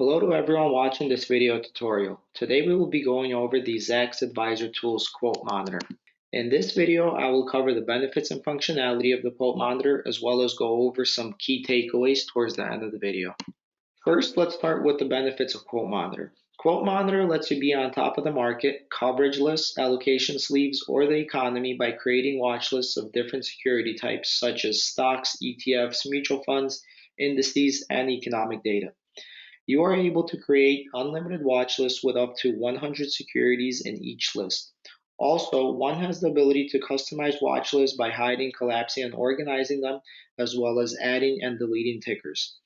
Hello to everyone watching this video tutorial. Today we will be going over the Zacks Advisor Tools Quote Monitor. In this video, I will cover the benefits and functionality of the quote monitor as well as go over some key takeaways towards the end of the video. First, let's start with the benefits of Quote Monitor. Quote Monitor lets you be on top of the market, coverage lists, allocation sleeves, or the economy by creating watch lists of different security types such as stocks, ETFs, mutual funds, indices, and economic data. You are able to create unlimited watch lists with up to 100 securities in each list. Also, one has the ability to customize watch lists by hiding, collapsing, and organizing them, as well as adding and deleting tickers.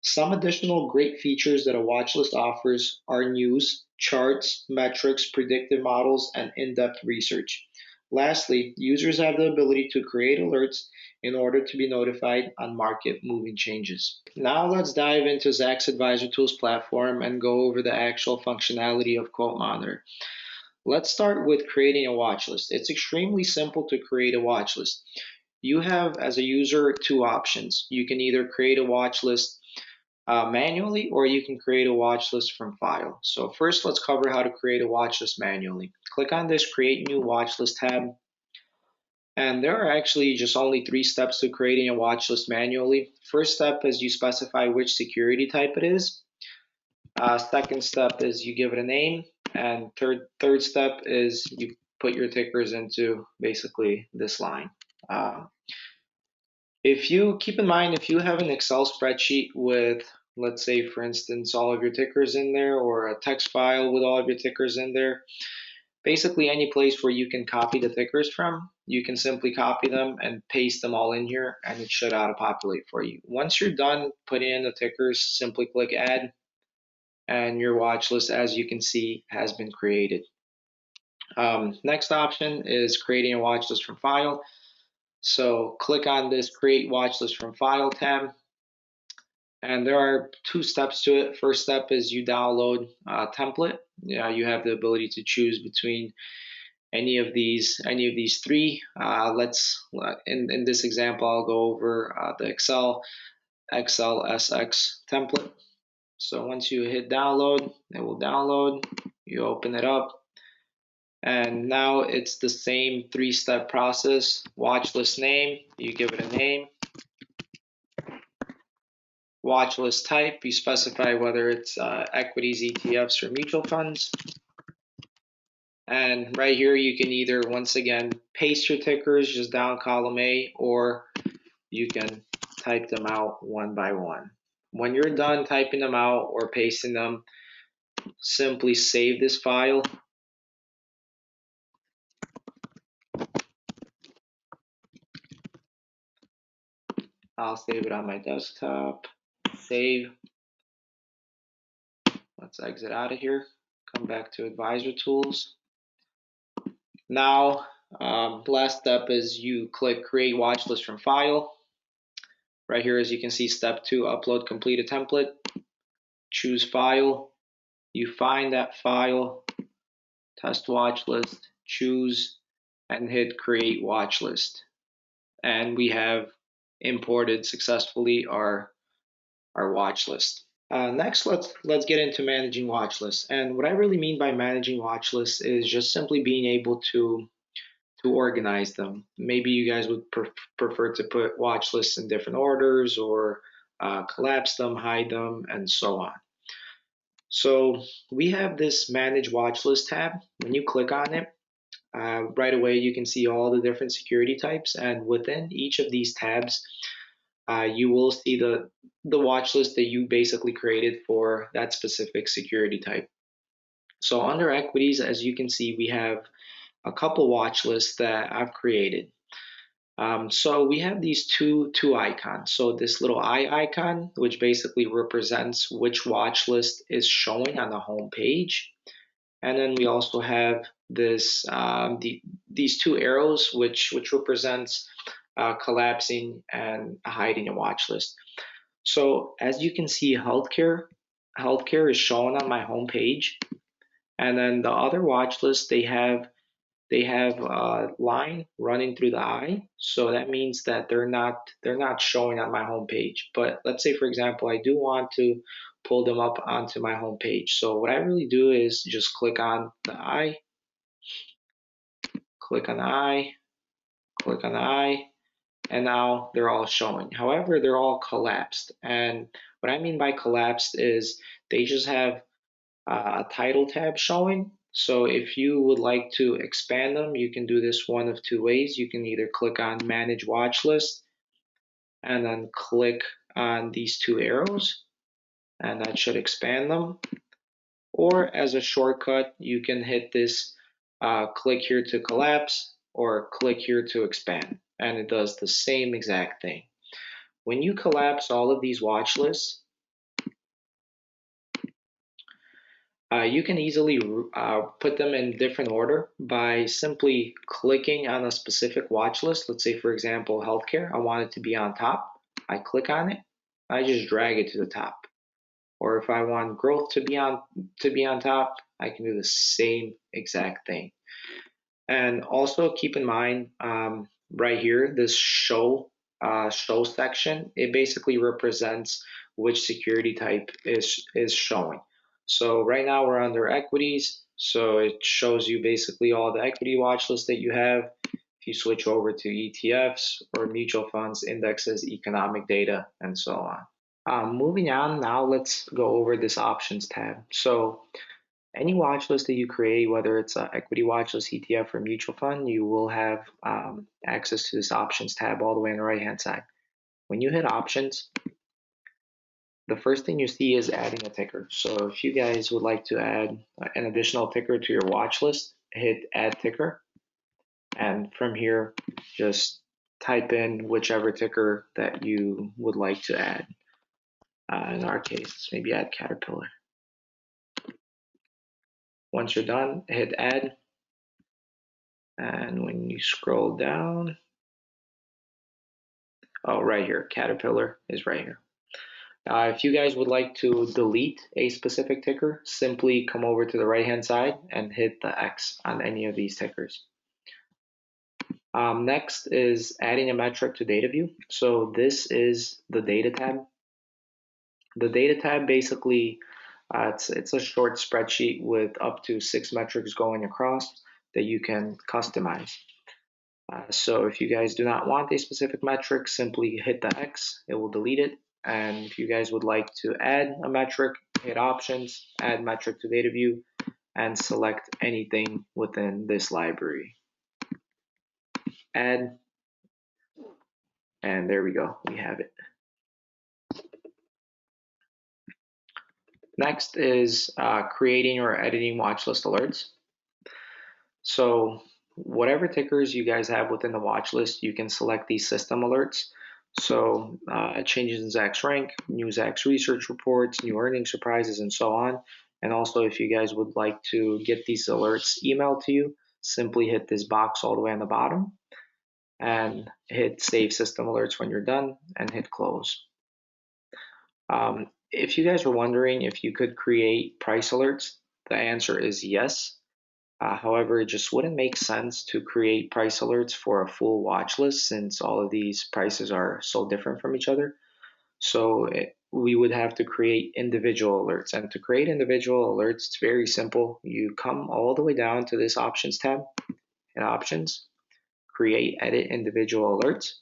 Some additional great features that a watch list offers are news, charts, metrics, predictive models, and in-depth research. Lastly, users have the ability to create alerts in order to be notified on market moving changes. Now let's dive into Zacks Advisor Tools platform and go over the actual functionality of Quote Monitor. Let's start with creating a watch list. It's extremely simple to create a watch list. You have, as a user, two options. You can either create a watch list manually, or you can create a watch list from file. So first, let's cover how to create a watch list manually. Click on this Create New Watch List tab, and there are actually just only 3 steps to creating a watch list manually. First step is you specify which security type it is. Second step is you give it a name, and third step is you put your tickers into basically this line. If you keep in mind, if you have an Excel spreadsheet with, let's say, for instance, all of your tickers in there, or a text file with all of your tickers in there, basically any place where you can copy the tickers from, you can simply copy them and paste them all in here, and it should auto-populate for you. Once you're done putting in the tickers, simply click Add, and your watch list, as you can see, has been created. Next option is creating a watch list from file. So click on this Create Watch List from File tab, and there are 2 steps to it. First step is you download a template. You have the ability to choose between any of these 3. Let's in this example, I'll go over the Excel SX template. So once you hit download, it will download. You open it up, and now it's the same 3-step process. Watch list name, you give it a name. Watch list type, you specify whether it's equities, ETFs, or mutual funds. And right here, you can either, once again, paste your tickers just down column A, or you can type them out one by one. When you're done typing them out or pasting them, simply save this file. I'll save it on my desktop. Save. Let's exit out of here. Come back to Advisor Tools. Now, last step is you click Create Watch List from File. Right here, as you can see, step 2, upload completed template. Choose File. You find that file, test watch list, choose, and hit Create Watch List. And we have imported successfully our watch list. Next, let's get into managing watch lists. And what I really mean by managing watch lists is just simply being able to organize them. Maybe you guys would prefer to put watch lists in different orders, or collapse them, hide them, and so on. So we have this Manage Watch List tab. When you click on it, right away you can see all the different security types, and within each of these tabs, you will see the watch list that you basically created for that specific security type. So under equities, as you can see, we have a couple watch lists that I've created. So we have these two icons. So this little eye icon, which basically represents which watch list is showing on the home page. And then we also have this these 2 arrows, which represents collapsing and hiding a watch list. So as you can see, healthcare is shown on my home page, and then the other watch list, they have a line running through the eye, so that means that they're not showing on my home page. But let's say, for example, I do want to pull them up onto my home page. So what I really do is just click on the eye, click on the eye, click on the eye, and now they're all showing. However, they're all collapsed. And what I mean by collapsed is they just have a title tab showing. So if you would like to expand them, you can do this one of two ways. You can either click on Manage Watch List and then click on these two arrows, and that should expand them. Or as a shortcut, you can hit this click here to collapse or click here to expand, and it does the same exact thing. When you collapse all of these watch lists, you can easily put them in different order by simply clicking on a specific watch list. Let's say, for example, healthcare. I want it to be on top. I click on it. I just drag it to the top. Or if I want growth to be on top, I can do the same exact thing. And also keep in mind, right here, this show section, it basically represents which security type is showing. So right now we're under equities, so it shows you basically all the equity watch lists that you have. If you switch over to ETFs or mutual funds, indexes, economic data, and so on. Moving on, now let's go over this options tab. So any watch list that you create, whether it's an equity watch list, ETF, or mutual fund, you will have access to this options tab all the way on the right hand side. When you hit options, the first thing you see is adding a ticker. So if you guys would like to add an additional ticker to your watch list, hit add ticker. And from here, just type in whichever ticker that you would like to add. In our case, maybe add Caterpillar. Once you're done, hit add. And when you scroll down, oh, right here, Caterpillar is right here. If you guys would like to delete a specific ticker, simply come over to the right hand side and hit the X on any of these tickers. Next is adding a metric to data view. So this is the data tab. The data tab basically, it's a short spreadsheet with up to 6 metrics going across that you can customize. So if you guys do not want a specific metric, simply hit the X, it will delete it. And if you guys would like to add a metric, hit options, add metric to data view, and select anything within this library. Add, and there we go, we have it. Next is creating or editing watch list alerts. So whatever tickers you guys have within the watch list, you can select these system alerts. So changes in Zacks rank, new Zacks research reports, new earnings surprises, and so on. And also, if you guys would like to get these alerts emailed to you, simply hit this box all the way on the bottom and hit Save System Alerts when you're done and hit Close. If you guys were wondering if you could create price alerts, the answer is yes. However, it just wouldn't make sense to create price alerts for a full watch list since all of these prices are so different from each other. So we would have to create individual alerts. And to create individual alerts, it's very simple. You come all the way down to this options tab, hit options, create, edit individual alerts.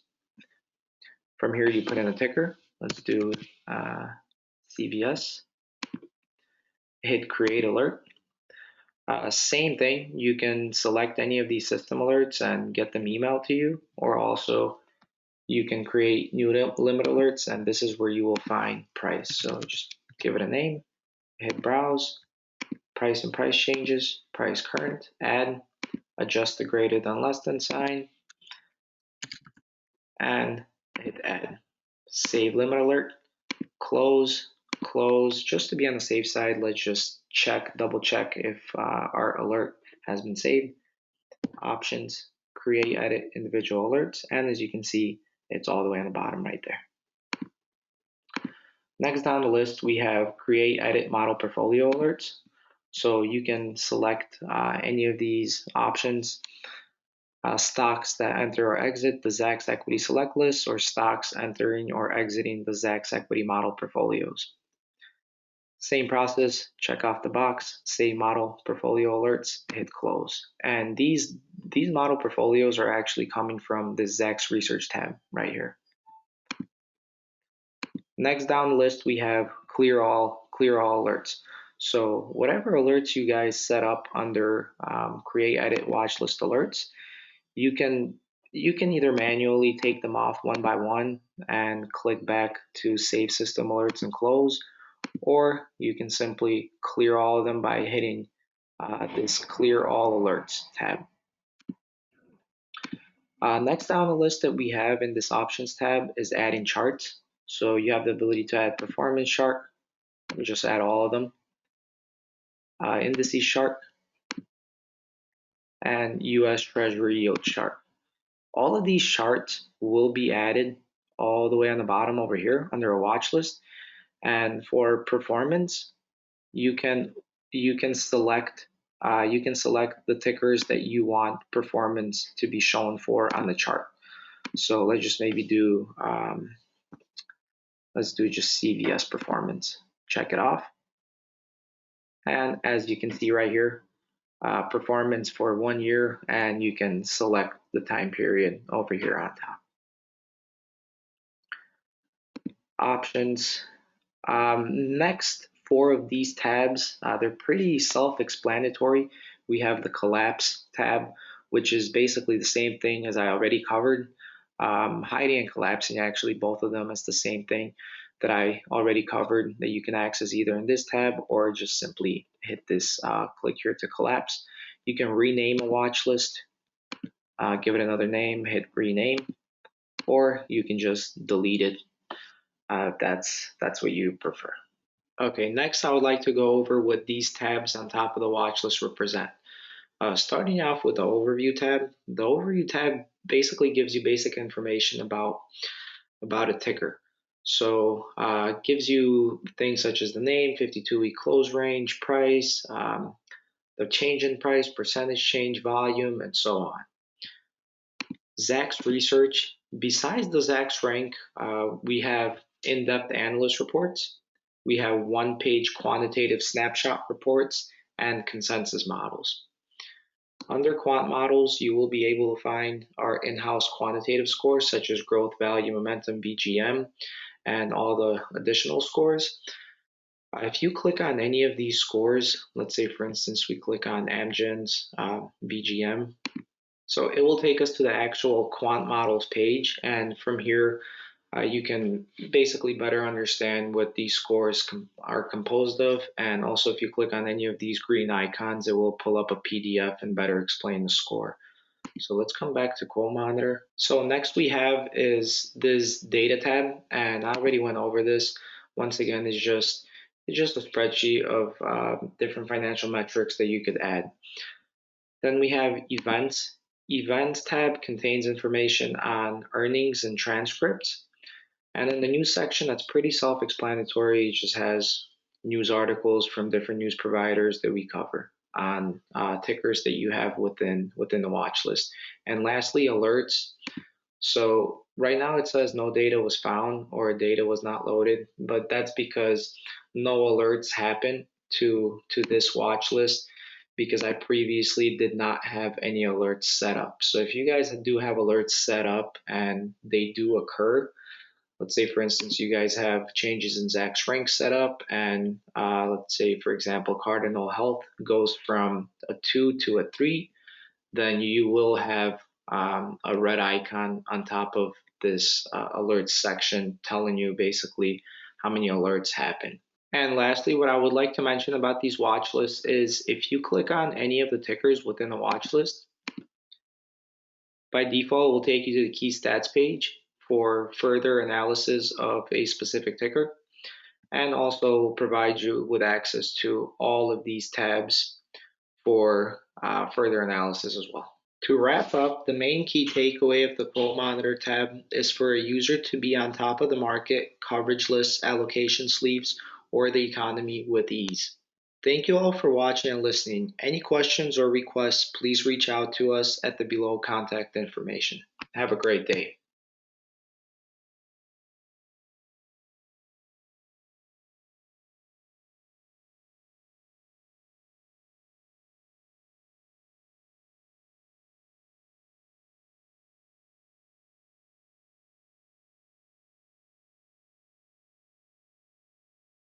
From here, you put in a ticker. Let's do CVS. Hit create alert. Same thing, you can select any of these system alerts and get them emailed to you, or also you can create new limit alerts, and this is where you will find price. So just give it a name, hit browse, price and price changes, price current, add, adjust the greater than less than sign, and hit add. Save limit alert, close, close. Just to be on the safe side, let's just double check if our alert has been saved. Options, create, edit individual alerts, and as you can see, it's all the way on the bottom right there. Next down the list, we have create, edit model portfolio alerts. So you can select any of these options, stocks that enter or exit the Zacks equity select list, or stocks entering or exiting the Zacks equity model portfolios. Same process, check off the box, save model portfolio alerts, hit close. And these model portfolios are actually coming from the Zacks Research tab right here. Next down the list, we have clear all alerts. So whatever alerts you guys set up under create, edit, watch list alerts, you can either manually take them off one by one and click back to save system alerts and close, or you can simply clear all of them by hitting this clear all alerts tab. Next down the list that we have in this options tab is adding charts. So you have the ability to add performance chart, just add all of them, indices chart, and US Treasury yield chart. All of these charts will be added all the way on the bottom over here under a watch list. And for performance, you can select the tickers that you want performance to be shown for on the chart. So let's just maybe do let's do just CVS performance. Check it off. And as you can see right here, performance for 1 year, and you can select the time period over here on top. Options. Next, 4 of these tabs, they're pretty self-explanatory. We have the collapse tab, which is basically the same thing as I already covered. Hiding and collapsing, actually, both of them is the same thing that I already covered, that you can access either in this tab or just simply hit this click here to collapse. You can rename a watch list, give it another name, hit rename, or you can just delete it. That's what you prefer. Okay, next I would like to go over what these tabs on top of the watch list represent. Starting off with the overview tab. The overview tab basically gives you basic information about a ticker. So it gives you things such as the name, 52-week close range, price, the change in price, percentage change, volume, and so on. Zacks Research. Besides the Zacks rank, we have in-depth analyst reports. We have one-page quantitative snapshot reports and consensus models. Under quant models, you will be able to find our in-house quantitative scores such as growth, value, momentum, BGM, and all the additional scores. If you click on any of these scores, let's say for instance we click on Amgen's BGM, so it will take us to the actual quant models page, and from here you can basically better understand what these scores are composed of. And also if you click on any of these green icons, it will pull up a PDF and better explain the score. So let's come back to Quote Monitor. So next we have is this data tab, and I already went over this. Once again, it's just a spreadsheet of different financial metrics that you could add. Then we have events. Events tab contains information on earnings and transcripts. And in the news section, that's pretty self-explanatory. It just has news articles from different news providers that we cover on tickers that you have within the watch list. And lastly, alerts. So right now it says no data was found or data was not loaded, but that's because no alerts happen to this watch list because I previously did not have any alerts set up. So if you guys do have alerts set up and they do occur, let's say, for instance, you guys have changes in Zacks rank set up, and let's say, for example, Cardinal Health goes from a 2 to a 3, then you will have a red icon on top of this alerts section telling you basically how many alerts happen. And lastly, what I would like to mention about these watch lists is if you click on any of the tickers within the watch list, by default, it will take you to the key stats page for further analysis of a specific ticker, and also will provide you with access to all of these tabs for further analysis as well. To wrap up, the main key takeaway of the Quote Monitor tab is for a user to be on top of the market, coverage lists, allocation sleeves, or the economy with ease. Thank you all for watching and listening. Any questions or requests, please reach out to us at the below contact information. Have a great day.